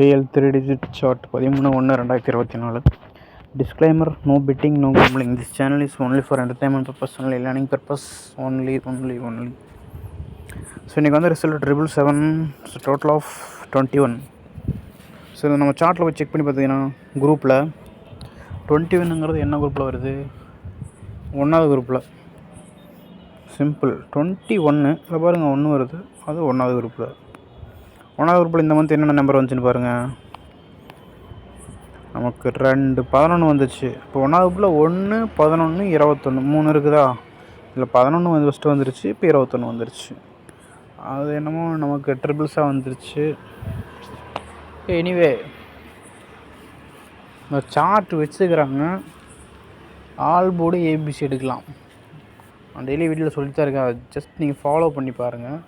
KL 3-digit chart 13/1/2024. Disclaimer: no betting, no gambling. This channel is only for entertainment purpose only, learning purpose only. So இன்றைக்கி வந்து result 777, total of 21. So நம்ம சார்ட்டில் போய் check பண்ணி பார்த்தீங்கன்னா குரூப்பில் 21ங்கிறது என்ன குரூப்பில் வருது? 1வது குரூப்பில். சிம்பிள். 21 இதில் பாருங்கள், 1 வருது, அது 1வது குரூப்பில். 1வது குரூப்பில் இந்த மந்த் என்னென்ன நம்பர் வந்துச்சுன்னு பாருங்கள். நமக்கு 2 11 வந்துச்சு. இப்போ 1வது குரூப்பில் 1 11 21 3 இருக்குதா? இதில் 11 வந்து ஃபஸ்ட்டு வந்துருச்சு, இப்போ 21 வந்துருச்சு. அது என்னமோ நமக்கு ட்ரிபிள்ஸாக வந்துருச்சு. எனிவே, இந்த சார்ட் வச்சுக்கிறாங்க. ஆல் போர்டு ஏபிசி எடுக்கலாம். நான் டெய்லி வீடியோவில் சொல்லித்தான் இருக்கேன். ஜஸ்ட் நீங்கள் ஃபாலோ பண்ணி பாருங்கள்.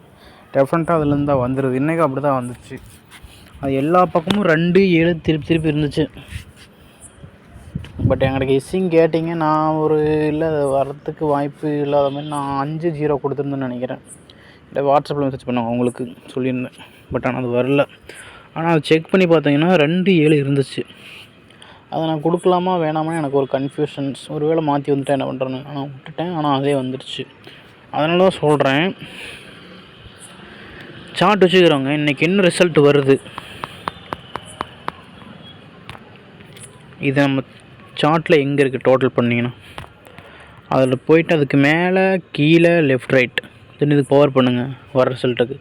டெஃபரெண்ட்டாக அதுலேருந்து தான் வந்துடுது. இன்றைக்கி அப்படி தான் வந்துச்சு. அது எல்லா பக்கமும் 2 7 திருப்பி இருந்துச்சு. பட் எங்களுக்கு கெஸ்ஸிங் கேட்டிங்க, நான் ஒரு இல்லை வரத்துக்கு வாய்ப்பு இல்லாத மாதிரி நான் 5-0 கொடுத்துருந்தேன்னு நினைக்கிறேன். இல்லை வாட்ஸ்அப்பில் மெசேஜ் பண்ணேன் அவங்களுக்கு சொல்லியிருந்தேன். பட் ஆனால் அது வரல. ஆனால் அது செக் பண்ணி பார்த்தீங்கன்னா 2 7 இருந்துச்சு. அதை நான் கொடுக்கலாமா வேணாமா எனக்கு ஒரு கன்ஃபியூஷன்ஸ். ஒரு வேளை மாற்றி வந்துட்டேன், என்ன பண்ணுறேன்னு. ஆனால் விட்டுட்டேன். ஆனால் அதே வந்துடுச்சு. அதனால தான் சொல்கிறேன், சார்ட் வச்சுக்கிறவங்க இன்றைக்கி என்ன ரிசல்ட் வருது, இது நம்ம சார்ட்டில் எங்கே இருக்குது டோட்டல் பண்ணிங்கன்னா அதில் போய்ட்டு அதுக்கு மேலே கீழே லெஃப்ட் ரைட் தென் இதுக்கு பவர் பண்ணுங்கள் வர ரிசல்ட்டுக்கு.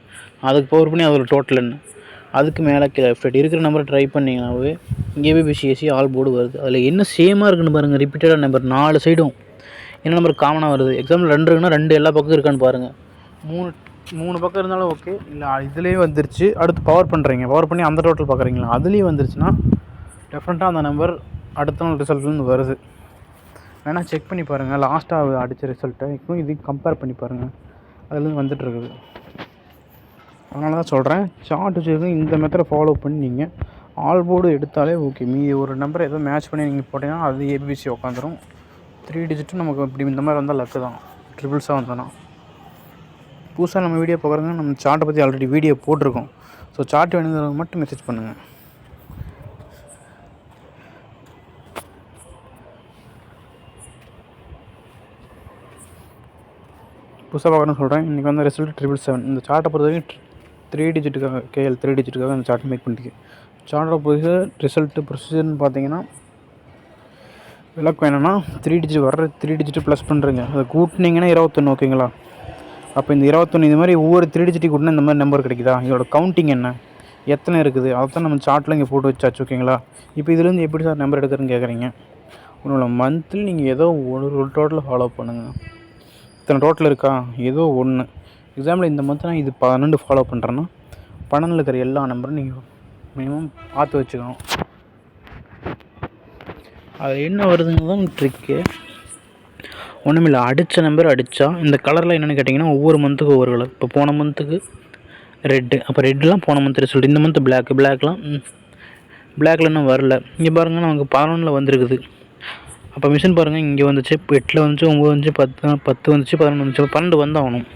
அதுக்கு பவர் பண்ணி அதோட டோட்டல் என்ன, அதுக்கு மேலே கீழே லெஃப்ட் ரைட் இருக்கிற நம்பரை ட்ரை பண்ணிங்கன்னாவே ஏபிபிசிஎஸ்சி ஆல் போர்டு வருது. அதில் என்ன சேமாக இருக்குன்னு பாருங்கள். ரிப்பீட்டடாக நம்பர் 4 சைடும் என்ன நம்பர் காமனாக வருது. எக்ஸாம்பிள் 2 இருக்குன்னா 2 எல்லா பக்கம் இருக்கான்னு பாருங்கள். 3 பக்கம் இருந்தாலும் ஓகே. இல்லை இதுலேயே வந்துருச்சு. அடுத்து பவர் பண்ணுறீங்க, பவர் பண்ணி அந்த டோட்டல் பார்க்குறீங்களா, அதுலேயும் வந்துருச்சுன்னா டெஃபரெண்ட்டாக அந்த நம்பர் அடுத்த நாள் ரிசல்ட்லேருந்து வருது. வேணால் செக் பண்ணி பாருங்கள். லாஸ்ட்டாக அடித்த ரிசல்ட்டை இப்போ இதுக்கு கம்பேர் பண்ணி பாருங்கள். அதுலேருந்து வந்துட்டுருக்குது. அதனால தான் சொல்கிறேன், சார்ட் வச்சுருக்கு இந்த மெத்தடை ஃபாலோ பண்ணி நீங்கள் ஆல் போர்டு எடுத்தாலே ஓகே. மீதி ஒரு நம்பரை ஏதோ மேட்ச் பண்ணி நீங்கள் போட்டிங்கன்னா அது ஏபிசி உட்காந்துரும். 3 டிஜிட்டும் நமக்கு இப்படி இந்த மாதிரி வந்தால் லக்கு தான். ட்ரிபிள்ஸாக வந்தோன்னா. புதுசாக நம்ம வீடியோ பார்க்குறங்க, நம்ம சார்ட்டை பற்றி ஆல்ரெடி வீடியோ போட்டிருக்கோம். ஸோ சார்ட் வேணுங்கிறவங்க மட்டும் மெசேஜ் பண்ணுங்கள். புதுசாக பார்க்கணும்னு சொல்கிறேன். இன்றைக்கி வந்து ரிசல்ட் 777. இந்த சார்ட்டை பொறுத்த வரைக்கும் 3 டிஜிட்டுக்காக KL 3 டிஜிட்டுக்காக அந்த சார்ட் மேக் பண்ணிருக்கு. சார்ட்டை பொறுத்த ரிசல்ட்டு ப்ரொசீஜர்னு பார்த்தீங்கன்னா விளக்கம் என்னென்னா 3 டிஜிட் வர்ற 3 டிஜிட்டு ப்ளஸ் பண்ணுறீங்க. அதை கூட்டினீங்கன்னா 21 ஓகேங்களா? அப்போ இந்த 21 இந்த மாதிரி ஒவ்வொரு 3 டிஜிட்டு கூட்டினா இந்த மாதிரி நம்பர் கிடைக்குதா? இதோட கவுண்டிங் என்ன, எத்தனை இருக்குது, அதைத்தான் நம்ம சார்ட்டில் இங்கே போட்டு வச்சாச்சு ஓகேங்களா? இப்போ இதுலேருந்து எப்படி சார் நம்பர் எடுக்கிறதுன்னு கேட்குறீங்க. உங்களோட மந்த்லி நீங்கள் ஏதோ ஒரு டோட்டலில் ஃபாலோ பண்ணுங்கள். இத்தனை டோட்டல் இருக்கா, ஏதோ ஒன்று. எக்ஸாம்பிள் இந்த மந்த் நான் இது 12 ஃபாலோ பண்ணுறேன்னா 12 இருக்கிற எல்லா நம்பரும் நீங்கள் மினிமம் பார்த்து வச்சுக்கணும். அது என்ன வருதுங்க தான் ட்ரிக்கு. ஒன்றுமில்லை, அடித்த நம்பர் அடித்தா இந்த கலரில் என்னென்னு கேட்டிங்கன்னா ஒவ்வொரு மந்த்துக்கு ஒவ்வொரு கலர். இப்போ போன மந்த்துக்கு ரெட்டு, அப்போ ரெட்டுலாம் போன மந்த் ரிசல்ட். இந்த மந்த்து பிளாக்லாம் பிளாக்கில் இன்னும் வரல. இங்கே பாருங்கள், நமக்கு 11 வந்திருக்குது. அப்போ மிஷின் பாருங்கள், இங்கே வந்துச்சு, 8 வந்துச்சு, 9 வந்துச்சு, 10 வந்துச்சு, 11 வந்துச்சு, 12 வந்தாகணும்.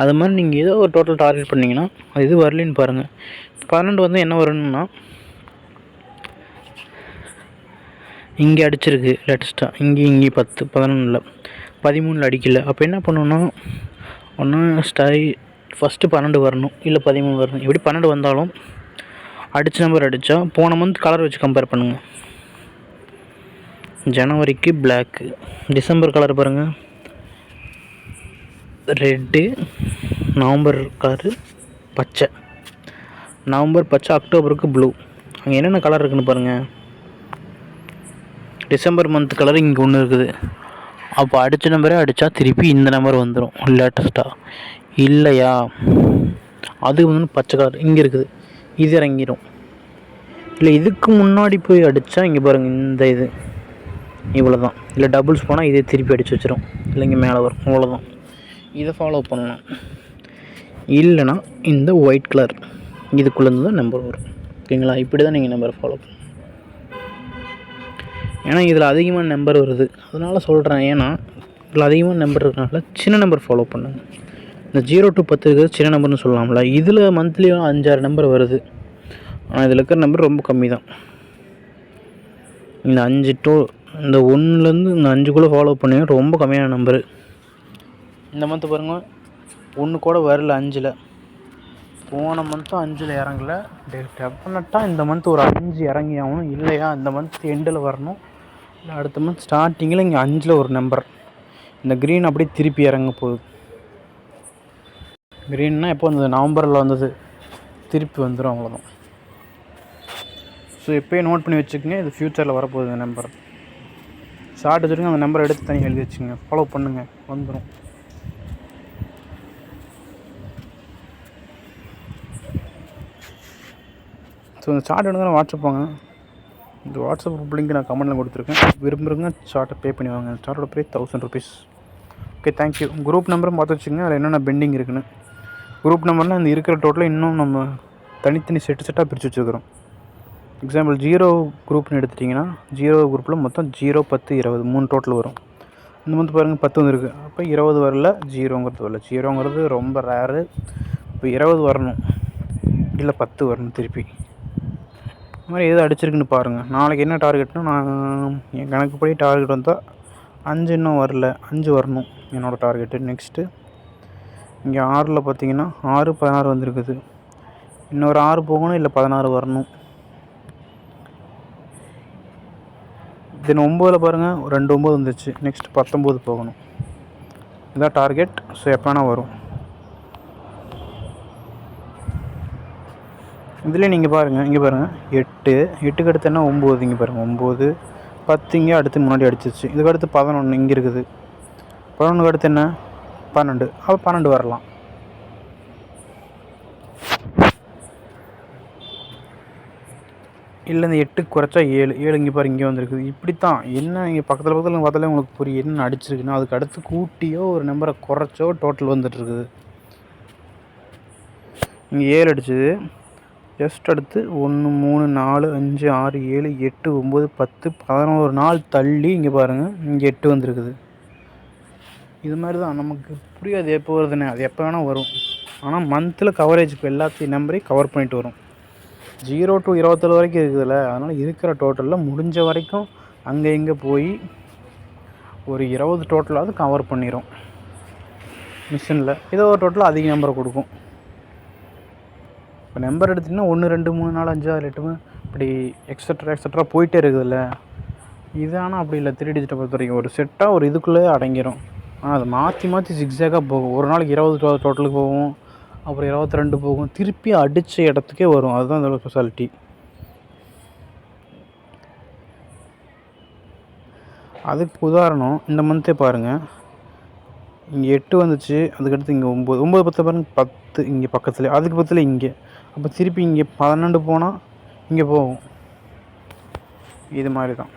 அது மாதிரி நீங்கள் ஏதோ ஒரு டோட்டல் டார்கெட் பண்ணிங்கன்னா அது இது வரலின்னு பாருங்கள். 12 வந்து என்ன வரணும்னா இங்கே அடிச்சிருக்கு லேட்டஸ்ட்டாக, இங்கே 10 11 13 அடிக்கல. அப்போ என்ன பண்ணணும்னா ஒன்று ஃபஸ்ட்டு 12 வரணும், இல்லை 13 வரணும். எப்படி 12 வந்தாலும் அடித்த நம்பர் அடித்தா போன மந்த் கலர் வச்சு கம்பேர் பண்ணுங்கள். ஜனவரிக்கு பிளாக்கு, டிசம்பர் கலர் பாருங்கள் ரெட்டு, நவம்பர் கலரு பச்சை, நவம்பர் பச்சை, அக்டோபருக்கு ப்ளூ. அங்கே என்னென்ன கலர் இருக்குதுன்னு பாருங்கள். டிசம்பர் மந்த் கலர் இங்கே ஒன்று இருக்குது. அப்போ அடித்த நம்பரே அடித்தா திருப்பி இந்த நம்பர் வந்துடும் லேட்டஸ்ட்டாக. இல்லையா, அது வந்து பச்சை கலர் இங்கே இருக்குது, இது இறங்கிடும். இல்லை இதுக்கு முன்னாடி போய் அடித்தா இங்கே பாருங்கள் இந்த இது இவ்வளோ தான். இல்லை டபுள்ஸ் போனால் இதே திருப்பி அடித்து வச்சிடும். இல்லை இங்கே மேலே வரும், அவ்வளோதான். இதை ஃபாலோ பண்ணலாம். இல்லைனா இந்த ஒயிட் கலர் இதுக்குள்ளேருந்து தான் நம்பர் வரும் ஓகேங்களா? இப்படி தான் நீங்கள் நம்பரை ஃபாலோ பண்ணணும். ஏன்னா இதில் அதிகமான நம்பர் வருது, அதனால் சொல்கிறேன். ஏன்னா இதில் அதிகமான நம்பர் இருக்கிறனால சின்ன நம்பர் ஃபாலோ பண்ணுங்கள். இந்த 0 to 10 இருக்கிறது சின்ன நம்பர்னு சொல்லலாம்ல. இதில் மந்த்லி 5-6 நம்பர் வருது. ஆனால் இதில் இருக்கிற நம்பர் ரொம்ப கம்மி தான். இந்த 5 டூ இந்த 1லேருந்து இந்த 5குள்ளே ஃபாலோ பண்ணிங்கன்னா ரொம்ப கம்மியான நம்பரு. இந்த மந்த்து பாருங்கள் 1 கூட வரல 5ல். போன மந்த்தும் 5ல் இறங்கல. டெஃபினட்டாக இந்த மந்த் ஒரு 5 இறங்கி ஆகணும். இல்லையா இந்த மந்த் எண்டில் வரணும், இல்லை அடுத்த மந்த் ஸ்டார்டிங்கில் இங்கே 5ல் ஒரு நம்பர். இந்த க்ரீன் அப்படியே திருப்பி இறங்க போகுது. க்ரீன்னா எப்போ வந்தது? நவம்பரில் வந்தது. திருப்பி வந்துடும், அவ்வளோதான். ஸோ எப்போயே நோட் பண்ணி வச்சுக்கோங்க, இது ஃப்யூச்சரில் வரப்போகுது இந்த நம்பர். ஷார்ட் வச்சுருங்க, அந்த நம்பரை எடுத்து தனியாக எழுதி வச்சுங்க, ஃபாலோ பண்ணுங்கள், வந்துடும். ஸோ இந்த சார்ட் எடுங்க, வாட்ஸ்அப் வாங்க. இந்த வாட்ஸ்அப் குரூப் லிங்க் நான் கமெண்ட்டில் கொடுத்துருக்கேன். விரும்புகிறவங்க சார்ட்டை பே பண்ணி வாங்க. சார்ட்டோட prize 1000 rupees. Okay, thank you. Group நம்பரும் பார்த்து வச்சுங்க, அதில் என்னென்ன பெண்டிங் இருக்குன்னு. குரூப் நம்பர்னால் இந்த இருக்கிற டோட்டலில் இன்னும் நம்ம தனித்தனி செட்டாக பிரித்து வச்சுருக்கிறோம். எக்ஸாம்பிள் 0 குரூப்னு எடுத்துட்டிங்கன்னா 0 குரூப்பில் மொத்தம் 0, 10, 20 3 டோட்டல் வரும். இந்த மந்த் பாருங்கள் 10 வந்துருக்கு. அப்போ 20 வரல, 0ங்கிறது வரல. 0ங்கிறது ரொம்ப ரேரு. இப்போ 20 வரணும், இல்லை 10 வரணும் திருப்பி. இந்த மாதிரி எது அடிச்சிருக்குன்னு பாருங்கள். நாளைக்கு என்ன டார்கெட்னா, நான் என் கணக்குப்படி டார்கெட் வந்தால் 5 இன்னும் வரல, 5 வரணும் என்னோடய டார்கெட்டு. நெக்ஸ்ட்டு இங்கே 6ல் பார்த்தீங்கன்னா 6, 16 வந்துருக்குது. இன்னொரு 6 போகணும், இல்லை 16 வரணும். தென் 9ல் பாருங்கள் 2 9 வந்துச்சு. நெக்ஸ்ட் 19 போகணும். இதுதான் டார்கெட். ஸோ எப்போனா வரும். இதுலேயே நீங்கள் பாருங்கள், இங்கே பாருங்கள் 8க்கு அடுத்து என்ன 9. இங்கே பாருங்கள் 9, 10 இங்கே அடுத்து முன்னாடி அடிச்சிச்சு. இதுக்கு அடுத்து 11 இங்கே இருக்குது. 11க்கு அடுத்து என்ன 12. அப்போ 12 வரலாம். இல்லை இந்த 8க்கு குறைச்சா 7 இங்கே பாரு இங்கே வந்துருக்குது. இப்படி தான் என்ன நீங்கள் பக்கத்தில் பார்த்தாலே உங்களுக்கு புரியும் என்ன அடிச்சிருக்குன்னா. அதுக்கு அடுத்து கூட்டியோ ஒரு நம்பரை குறைச்சோ டோட்டல் வந்துட்டுருக்குது. இங்கே 7 அடிச்சுது. ஜஸ்ட் அடுத்து 1, 3, 4, 5, 6, 7, 8, 9, 10, 11 நாள் தள்ளி இங்கே பாருங்கள் இங்கே 8 வந்துருக்குது. இது மாதிரி தான் நமக்கு புரியாது எப்போ வருதுன்னு. அது எப்போ வேணால் வரும். ஆனால் மந்தில் கவரேஜ் இப்போ எல்லாத்தையும் நம்பரையும் கவர் பண்ணிட்டு வரும். 0 to 27 வரைக்கும் இருக்குதுல்ல. அதனால் இருக்கிற டோட்டலில் முடிஞ்ச வரைக்கும் அங்கே இங்கே போய் ஒரு 20 டோட்டலாவது கவர் பண்ணிடும் மிஷினில். ஏதோ ஒரு டோட்டலாக அதிக நம்பரை கொடுக்கும். இப்போ நம்பர் எடுத்திங்கன்னா 1, 2, 3, 4, 5, 6, 8 இப்படி எக்ஸட்ரா போயிட்டே இருக்குதுல்ல. இது ஆனால் அப்படி இல்லை. 3 டிஜிட்டை பொறுத்த வரைக்கும் ஒரு செட்டாக ஒரு இதுக்குள்ளே அடங்கிடும். ஆனால் அது மாற்றி ஜிக்ஸாக்காக போகும். ஒரு நாளைக்கு 20 டோட்டலுக்கு போகும், அப்புறம் 22 போகும், திருப்பி அடித்த இடத்துக்கே வரும். அதுதான் அதோட ஸ்பெஷாலிட்டி. அதுக்கு உதாரணம் இந்த மந்த்தே பாருங்கள். இங்கே 8 வந்துச்சு. அதுக்கடுத்து இங்கே 9, 10 பாருங்கள் 10 இங்கே பக்கத்தில், அதுக்கு பக்கத்தில் இங்கே. அப்போ திருப்பி இங்கே 12 போனால் இங்கே போகும். இது மாதிரி தான்.